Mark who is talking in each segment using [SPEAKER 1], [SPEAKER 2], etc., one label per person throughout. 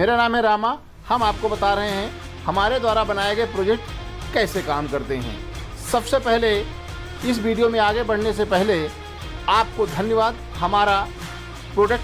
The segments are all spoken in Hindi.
[SPEAKER 1] मेरा नाम है रामा। हम आपको बता रहे हैं हमारे द्वारा बनाए गए प्रोजेक्ट कैसे काम करते हैं। सबसे पहले इस वीडियो में आगे बढ़ने से पहले आपको धन्यवाद हमारा प्रोडक्ट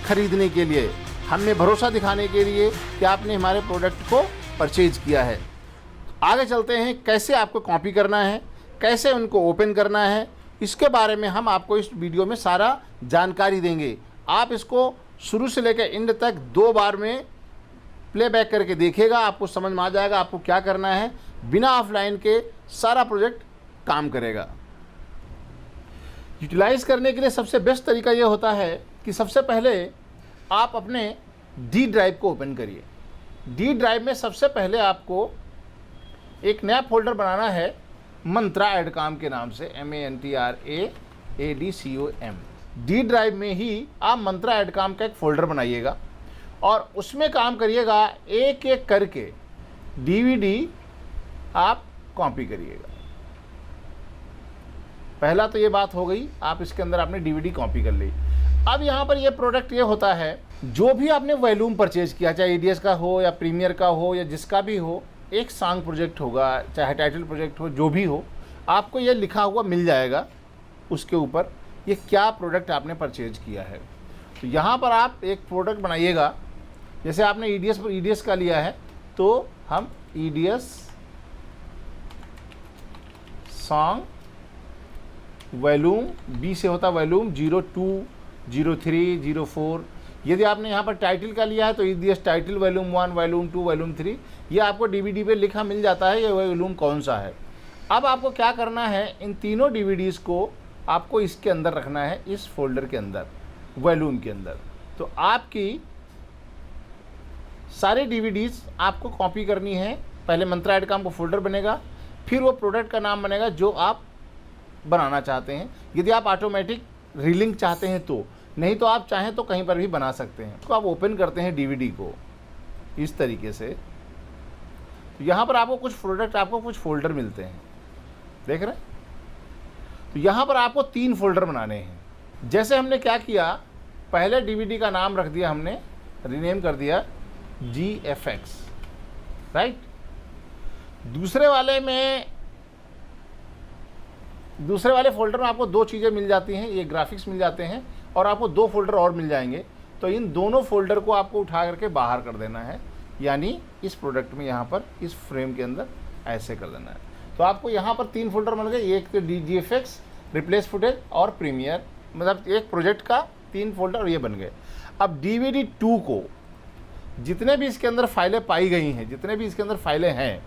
[SPEAKER 1] खरीदने के लिए, हमें भरोसा दिखाने के लिए कि आपने हमारे प्रोडक्ट को परचेज किया है। आगे चलते हैं, कैसे आपको कॉपी करना है, कैसे उनको ओपन करना है, इसके बारे में हम आपको इस वीडियो में सारा जानकारी देंगे। आप इसको शुरू से लेकर एंड तक 2 बार में प्लेबैक करके देखिएगा, आपको समझ में आ जाएगा आपको क्या करना है। बिना ऑफलाइन के सारा प्रोजेक्ट काम करेगा। यूटिलाइज करने के लिए सबसे बेस्ट तरीका ये होता है कि सबसे पहले आप अपने डी ड्राइव को ओपन करिए। डी ड्राइव में सबसे पहले आपको एक नया फोल्डर बनाना है, मंत्रा एडकॉम के नाम से, MANTRAADCOM। डी ड्राइव में ही आप मंत्रा एडकॉम का एक फ़ोल्डर बनाइएगा और उसमें काम करिएगा। एक एक करके DVD आप कॉपी करिएगा। पहला तो ये बात हो गई, आप इसके अंदर आपने DVD कॉपी कर ली। अब यहाँ पर ये प्रोडक्ट ये होता है, जो भी आपने वॉल्यूम परचेज किया, चाहे EDS का हो या प्रीमियर का हो या जिसका भी हो, एक सॉन्ग प्रोजेक्ट होगा, चाहे टाइटल प्रोजेक्ट हो, जो भी हो, आपको ये लिखा हुआ मिल जाएगा उसके ऊपर ये क्या प्रोडक्ट आपने परचेज किया है। तो यहाँ पर आप एक प्रोडक्ट बनाइएगा। जैसे आपने EDS का लिया है तो हम EDS सॉन्ग वॉल्यूम, B से होता वॉल्यूम 02, 03, 04। यदि आपने यहाँ पर टाइटल का लिया है तो EDS title volume 1, volume 2, volume 3, ये आपको DVD पे लिखा मिल जाता है ये वॉल्यूम कौन सा है। अब आपको क्या करना है, इन तीनों DVDs को आपको इसके अंदर रखना है, इस फोल्डर के अंदर, वॉल्यूम के अंदर। तो आपकी सारे DVDs आपको कॉपी करनी है। पहले मंत्रा एडकॉम का फोल्डर बनेगा, फिर वो प्रोडक्ट का नाम बनेगा जो आप बनाना चाहते हैं। यदि आप ऑटोमेटिक रीलिंक चाहते हैं तो, नहीं तो आप चाहें तो कहीं पर भी बना सकते हैं। तो आप ओपन करते हैं DVD को इस तरीके से। तो यहाँ पर आपको कुछ प्रोडक्ट, आपको कुछ फोल्डर मिलते हैं, देख रहे हैं। तो यहाँ पर आपको 3 फोल्डर बनाने हैं। जैसे हमने क्या किया, पहले DVD का नाम रख दिया, हमने रीनेम कर दिया GFX, राइट। दूसरे वाले फोल्डर में आपको 2 चीज़ें मिल जाती हैं, ये ग्राफिक्स मिल जाते हैं और आपको 2 फोल्डर और मिल जाएंगे। तो इन दोनों फोल्डर को आपको उठा करके बाहर कर देना है, यानी इस प्रोडक्ट में यहाँ पर इस फ्रेम के अंदर ऐसे कर देना है। तो आपको यहाँ पर 3 फोल्डर मिल गए, एक तो GFX, रिप्लेस फुटेज और प्रीमियर, मतलब एक प्रोजेक्ट का 3 फोल्डर ये बन गए। अब DVD 2 को जितने भी इसके अंदर फाइलें पाई गई हैं, जितने भी इसके अंदर फाइलें हैं,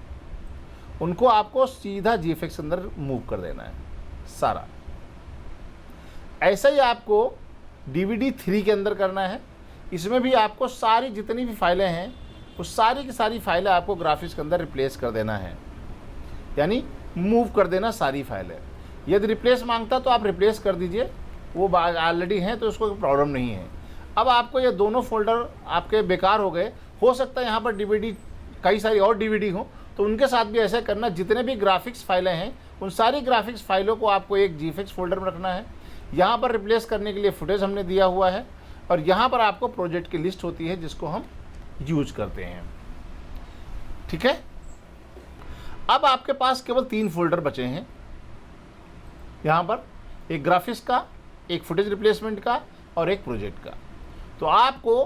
[SPEAKER 1] उनको आपको सीधा GFX के अंदर मूव कर देना है सारा। ऐसा ही आपको DVD 3 के अंदर करना है। इसमें भी आपको सारी जितनी भी फाइलें हैं वो सारी की सारी फाइलें आपको ग्राफिक्स के अंदर रिप्लेस कर देना है, यानी मूव कर देना सारी फाइलें। यदि रिप्लेस मांगता तो आप रिप्लेस कर दीजिए, वो ऑलरेडी हैं तो उसको प्रॉब्लम नहीं है। अब आपको ये दोनों फोल्डर आपके बेकार हो गए, हो सकता है यहाँ पर DVD कई सारी और DVD हो, तो उनके साथ भी ऐसा करना। जितने भी ग्राफिक्स फाइलें हैं उन सारी ग्राफिक्स फाइलों को आपको एक GFX फोल्डर में रखना है। यहाँ पर रिप्लेस करने के लिए फुटेज हमने दिया हुआ है और यहाँ पर आपको प्रोजेक्ट की लिस्ट होती है जिसको हम यूज करते हैं, ठीक है। अब आपके पास केवल 3 फोल्डर बचे हैं, यहाँ पर एक ग्राफिक्स का, एक फुटेज रिप्लेसमेंट का और एक प्रोजेक्ट का। तो आपको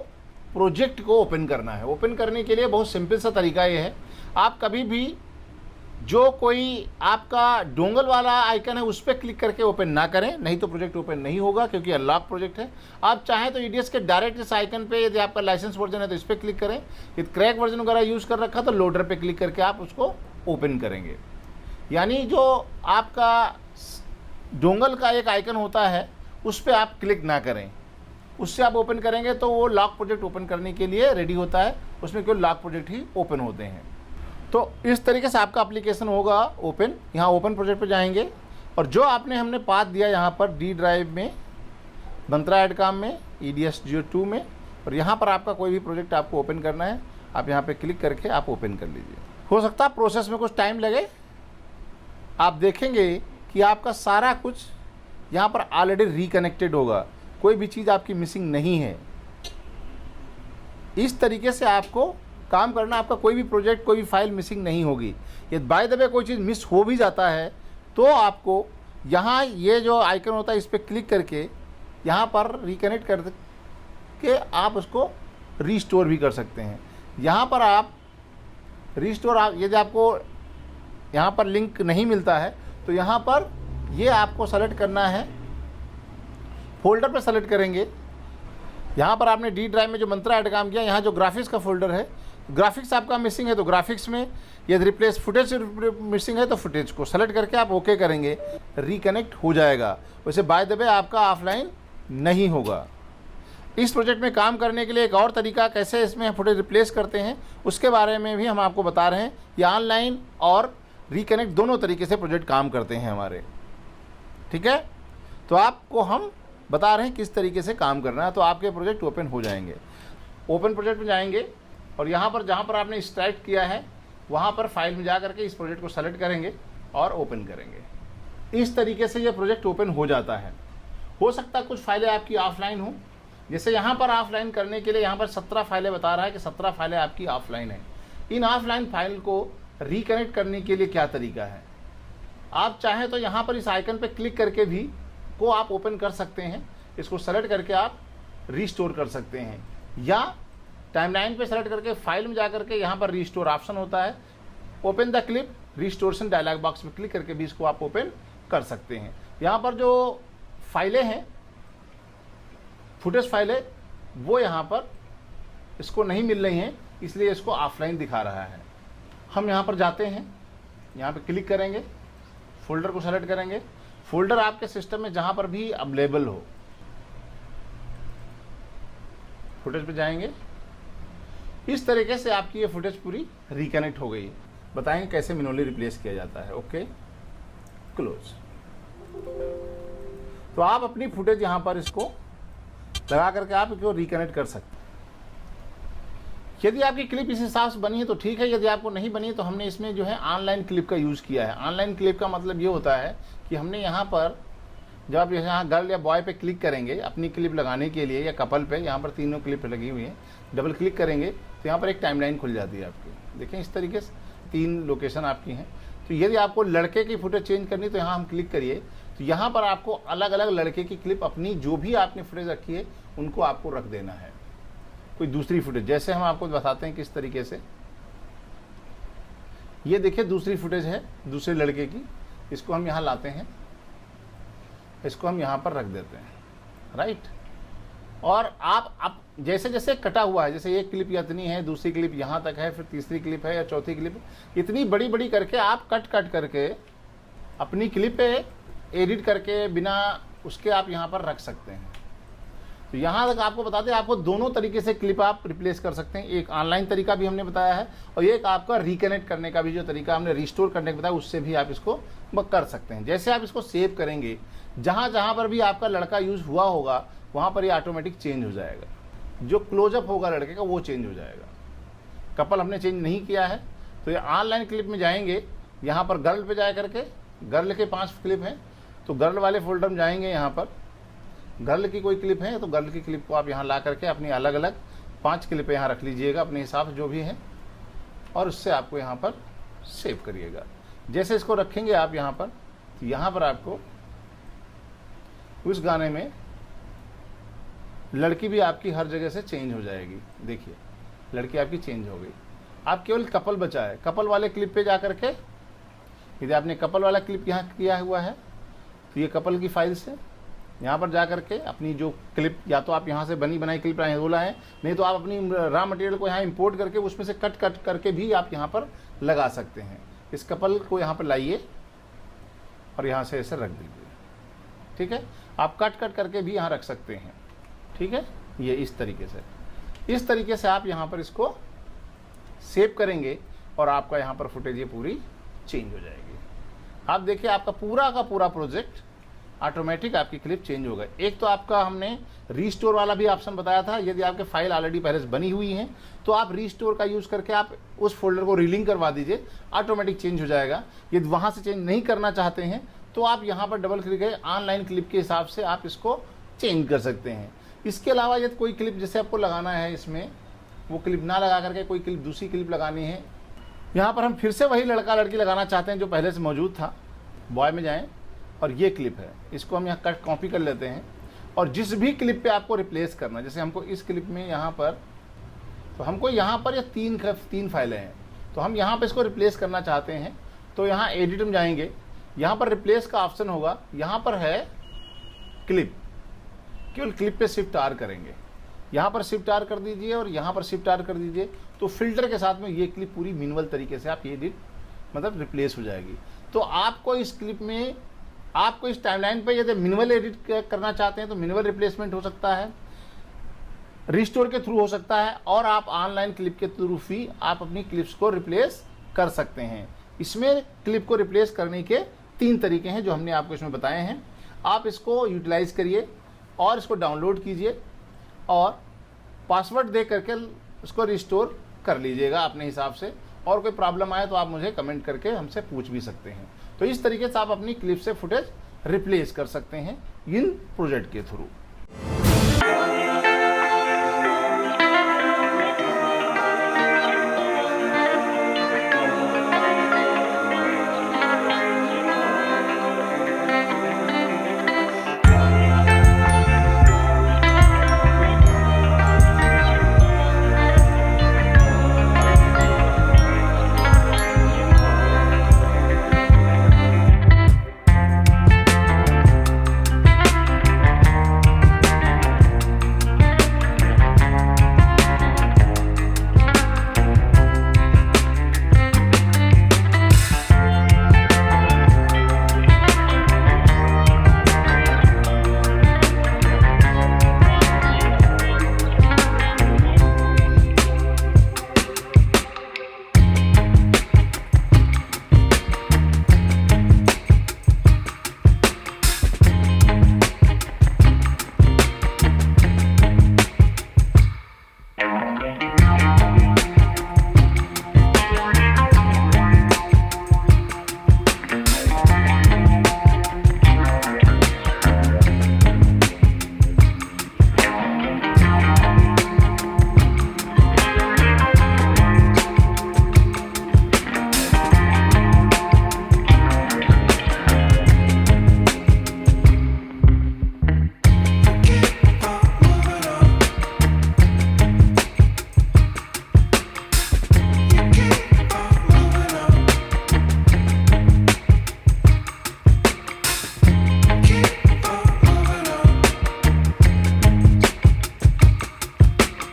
[SPEAKER 1] प्रोजेक्ट को ओपन करना है। ओपन करने के लिए बहुत सिंपल सा तरीका ये है, आप कभी भी जो कोई आपका डोंगल वाला आइकन है उस पर क्लिक करके ओपन ना करें, नहीं तो प्रोजेक्ट ओपन नहीं होगा, क्योंकि अनलॉक प्रोजेक्ट है। आप चाहें तो EDS के डायरेक्ट इस आइकन पे, यदि आपका लाइसेंस वर्जन है तो इस पर क्लिक करें। यदि क्रैक वर्जन वगैरह यूज़ कर रखा तो लोडर पे क्लिक करके आप उसको ओपन करेंगे। यानी जो आपका डोंगल का एक आइकन होता है उस पर आप क्लिक ना करें, उससे आप ओपन करेंगे तो वो लॉक प्रोजेक्ट ओपन करने के लिए रेडी होता है, उसमें केवल लॉक प्रोजेक्ट ही ओपन होते हैं। तो इस तरीके से आपका एप्लीकेशन होगा ओपन। यहाँ ओपन प्रोजेक्ट पर जाएंगे और जो आपने हमने पाथ दिया यहाँ पर D ड्राइव में, मंत्रा एडकॉम में, EDS 02 में, और यहाँ पर आपका कोई भी प्रोजेक्ट आपको ओपन करना है, आप यहाँ पे क्लिक करके आप ओपन कर लीजिए। हो सकता है प्रोसेस में कुछ टाइम लगे, आप देखेंगे कि आपका सारा कुछ यहाँ पर ऑलरेडी रिकनेक्टेड होगा, कोई भी चीज़ आपकी मिसिंग नहीं है। इस तरीके से आपको काम करना, आपका कोई भी प्रोजेक्ट, कोई भी फाइल मिसिंग नहीं होगी। ये बाय द वे कोई चीज़ मिस हो भी जाता है तो आपको यहाँ ये जो आइकन होता है इस पर क्लिक करके यहाँ पर रिकनेक्ट कर के आप उसको रीस्टोर भी कर सकते हैं। यहाँ पर आप रीस्टोर, यदि आपको यहाँ पर लिंक नहीं मिलता है तो यहाँ पर ये आपको सेलेक्ट करना है, फोल्डर पर सेलेक्ट करेंगे। यहाँ पर आपने डी ड्राइव में जो मंत्रा ऐड काम किया, यहाँ जो ग्राफिक्स का फोल्डर है, ग्राफिक्स आपका मिसिंग है तो ग्राफिक्स में, यदि रिप्लेस फुटेज मिसिंग है तो फुटेज को सेलेक्ट करके आप ओके करेंगे, रिकनेक्ट हो जाएगा। वैसे बाय द वे आपका ऑफलाइन नहीं होगा। इस प्रोजेक्ट में काम करने के लिए एक और तरीका, कैसे इसमें फुटेज रिप्लेस करते हैं उसके बारे में भी हम आपको बता रहे हैं। ये ऑनलाइन और रिकनेक्ट दोनों तरीके से प्रोजेक्ट काम करते हैं हमारे, ठीक है। तो आपको हम बता रहे हैं किस तरीके से काम करना है। तो आपके प्रोजेक्ट ओपन हो जाएंगे। ओपन प्रोजेक्ट में जाएंगे और यहाँ पर जहाँ पर आपने एक्सट्रैक्ट किया है वहाँ पर फाइल में जा करके इस प्रोजेक्ट को सेलेक्ट करेंगे और ओपन करेंगे। इस तरीके से ये प्रोजेक्ट ओपन हो जाता है। हो सकता है कुछ फाइलें आपकी ऑफलाइन हो, जैसे यहाँ पर ऑफलाइन करने के लिए यहाँ पर 17 फाइलें बता रहा है कि 17 फाइलें आपकी ऑफलाइन है। इन ऑफलाइन फाइल को रिकनेक्ट करने के लिए क्या तरीका है, आप चाहें तो यहाँ पर इस आइकन पर क्लिक करके भी को आप ओपन कर सकते हैं। इसको सेलेक्ट करके आप रीस्टोर कर सकते हैं, या टाइमलाइन पे सेलेक्ट करके फाइल में जाकर के यहाँ पर रीस्टोर ऑप्शन होता है, open the clip restoration dialog box में क्लिक करके भी इसको आप ओपन कर सकते हैं। यहाँ पर जो फाइलें हैं, फुटेज फाइलें, वो यहाँ पर इसको नहीं मिल रही हैं, इसलिए इसको ऑफलाइन दिखा रहा है। हम यहाँ पर जाते हैं, यहाँ पे क्लिक करेंगे, फोल्डर को सेलेक्ट करेंगे। फोल्डर आपके सिस्टम में जहाँ पर भी अवेलेबल हो, फुटेज पे जाएंगे। इस तरीके से आपकी ये फुटेज पूरी रिकनेक्ट हो गई। बताएंगे कैसे मैन्युअली रिप्लेस किया जाता है। Okay, close. तो आप अपनी फुटेज यहाँ पर इसको लगा करके आप इसको रिकनेक्ट कर सकते हैं। यदि आपकी क्लिप इस हिसाब से बनी है तो ठीक है, यदि आपको नहीं बनी है तो हमने इसमें जो है ऑनलाइन क्लिप का यूज़ किया है। ऑनलाइन क्लिप का मतलब ये होता है कि हमने यहाँ पर जब आप यहाँ गर्ल या बॉय पे क्लिक करेंगे अपनी क्लिप लगाने के लिए, या कपल पे, यहाँ पर तीनों क्लिप लगी हुई हैं, डबल क्लिक करेंगे तो यहाँ पर एक टाइमलाइन खुल जाती है आपकी। देखें इस तरीके से 3 लोकेशन आपकी हैं। तो यदि आपको लड़के की फुटेज चेंज करनी तो यहाँ हम क्लिक करिए, तो यहाँ पर आपको अलग अलग लड़के की क्लिप, अपनी जो भी आपने फुटेज रखी है उनको आपको रख देना है। कोई दूसरी फुटेज, जैसे हम आपको बताते हैं किस तरीके से। ये देखिए दूसरी फुटेज है दूसरे लड़के की, इसको हम यहाँ लाते हैं, इसको हम यहाँ पर रख देते हैं, राइट। और आप जैसे जैसे कटा हुआ है, जैसे एक क्लिप इतनी है, दूसरी क्लिप यहाँ तक है, फिर तीसरी क्लिप है या चौथी क्लिप, इतनी बड़ी बड़ी करके आप कट करके अपनी क्लिप पे एडिट करके बिना उसके आप यहाँ पर रख सकते हैं। तो यहाँ तक आपको बताते हैं, आपको दोनों तरीके से क्लिप आप रिप्लेस कर सकते हैं। एक ऑनलाइन तरीका भी हमने बताया है और एक आपका रिकनेक्ट करने का भी जो तरीका हमने रिस्टोर करने का बताया, उससे भी आप इसको कर सकते हैं। जैसे आप इसको सेव करेंगे, जहाँ जहाँ पर भी आपका लड़का यूज़ हुआ होगा वहाँ पर ये ऑटोमेटिक चेंज हो जाएगा। जो क्लोजअप होगा लड़के का वो चेंज हो जाएगा। कपल हमने चेंज नहीं किया है। तो ये ऑनलाइन क्लिप में जाएंगे, यहाँ पर गर्ल पे जा करके, गर्ल के 5 क्लिप हैं तो गर्ल वाले फोल्डर में जाएंगे। यहाँ पर गर्ल की कोई क्लिप है तो गर्ल की क्लिप को आप यहाँ ला करके अपनी अलग अलग 5 क्लिपें यहाँ रख लीजिएगा अपने हिसाब से जो भी है, और उससे आपको यहाँ पर सेव करिएगा। जैसे इसको रखेंगे आप यहाँ पर, तो यहाँ पर आपको उस गाने में लड़की भी आपकी हर जगह से चेंज हो जाएगी। देखिए लड़की आपकी चेंज हो गई। आप केवल कपल बचा है, कपल वाले क्लिप पे जा करके, यदि आपने कपल वाला क्लिप यहाँ किया हुआ है तो ये कपल की फाइल से यहाँ पर जा करके अपनी जो क्लिप, या तो आप यहाँ से बनी बनाई क्लिप रोला है, नहीं तो आप अपनी रॉ मटेरियल को यहाँ इंपोर्ट करके उसमें से कट करके भी आप यहाँ पर लगा सकते हैं। इस कपल को यहाँ पर लाइए और यहाँ से ऐसे रख दीजिए, ठीक है। आप कट करके भी यहाँ रख सकते हैं, ठीक है। ये इस तरीके से आप यहाँ पर इसको सेव करेंगे और आपका यहाँ पर फुटेज ये पूरी चेंज हो जाएगी। आप देखिए आपका पूरा का पूरा प्रोजेक्ट ऑटोमेटिक आपकी क्लिप चेंज होगा। एक तो आपका हमने रीस्टोर वाला भी ऑप्शन बताया था, यदि आपके फाइल ऑलरेडी पहले से बनी हुई है तो आप रीस्टोर का यूज़ करके आप उस फोल्डर को रीलिंक करवा दीजिए, ऑटोमेटिक चेंज हो जाएगा। यदि वहाँ से चेंज नहीं करना चाहते हैं तो आप यहाँ पर डबल क्लिक है, ऑनलाइन क्लिप के हिसाब से आप इसको चेंज कर सकते हैं। इसके अलावा यदि कोई क्लिप जैसे आपको लगाना है इसमें, वो क्लिप ना लगा करके कोई क्लिप दूसरी क्लिप लगानी है। यहाँ पर हम फिर से वही लड़का लड़की लगाना चाहते हैं जो पहले से मौजूद था। बॉय में जाएं और ये क्लिप है, इसको हम यहाँ कट कॉपी कर लेते हैं और जिस भी क्लिप पे आपको रिप्लेस करना है, जैसे हमको इस क्लिप में यहाँ पर, तो हमको यहाँ पर ये तीन फाइलें हैं, तो हम यहाँ पर इसको रिप्लेस करना चाहते हैं। तो यहाँ एडिट में जाएंगे, यहाँ पर रिप्लेस का ऑप्शन होगा, यहाँ पर है क्लिप, केवल क्लिप पे शिफ्ट आर करेंगे, यहाँ पर शिफ्ट आर कर दीजिए और यहाँ पर शिफ्ट आर कर दीजिए। तो फिल्टर के साथ में ये क्लिप पूरी मैनुअल तरीके से आप ये एडिट मतलब रिप्लेस हो जाएगी। तो आपको इस क्लिप में, आपको इस टाइमलाइन पे यदि मैनुअल एडिट करना चाहते हैं तो मैनुअल रिप्लेसमेंट हो सकता है, रिस्टोर के थ्रू हो सकता है, और आप ऑनलाइन क्लिप के थ्रू भी आप अपनी क्लिप्स को रिप्लेस कर सकते हैं। इसमें क्लिप को रिप्लेस करने के 3 तरीके हैं जो हमने आपको इसमें बताए हैं। आप इसको यूटिलाइज करिए और इसको डाउनलोड कीजिए और पासवर्ड दे करके इसको रिस्टोर कर लीजिएगा अपने हिसाब से। और कोई प्रॉब्लम आए तो आप मुझे कमेंट करके हमसे पूछ भी सकते हैं। तो इस तरीके से आप अपनी क्लिप से फुटेज रिप्लेस कर सकते हैं इन प्रोजेक्ट के थ्रू।